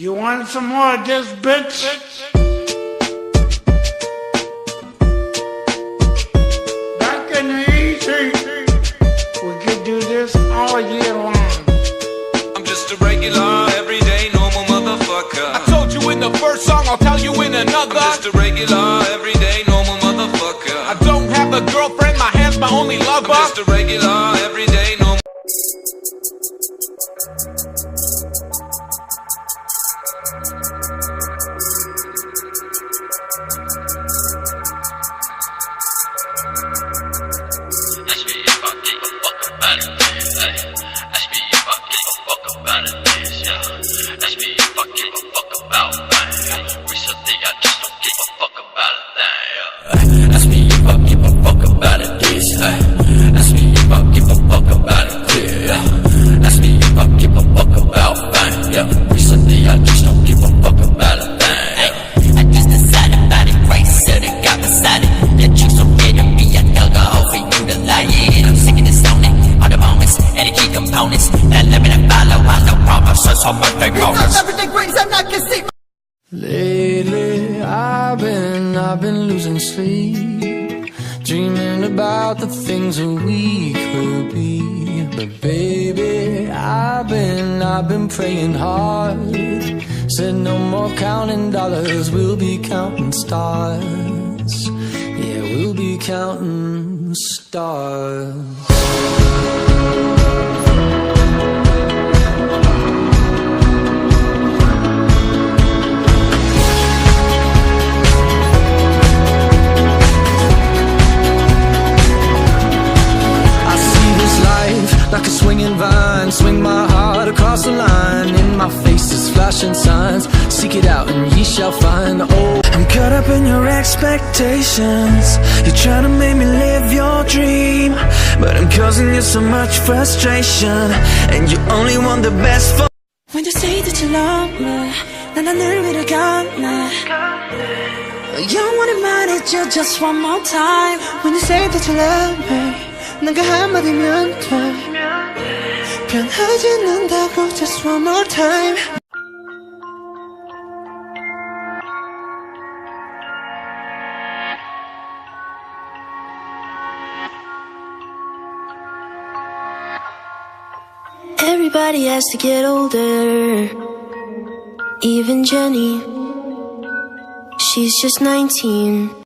You want some more of this, bitch? Back in the easy, we could do this all year long. I'm just a regular, everyday, normal motherfucker. I told you in the first song, I'll tell you in another. I'm just a regular, everyday, normal motherfucker. I don't have a girlfriend, my hand's my only lover. I'm just a regular, everyday, normal. Lately, I've been losing sleep, dreaming about the things that we could be. But baby, I've been praying hard. Said no more counting dollars, we'll be counting stars. Yeah, we'll be counting stars. Like a swinging vine, swing my heart across the line. In my face is flashing signs. Seek it out and ye shall find. Oh, I'm caught up in your expectations. You're trying to make me live your dream, but I'm causing you so much frustration, and you only want the best for. When you say that you love me, 난 하늘 위를 걷네. 영원히 말해줘 just one more time. When you say that you love me, 난 그 한마디면 돼. 변하지 않는다고 just one more time. Everybody has to get older. Even Jenny, she's just 19.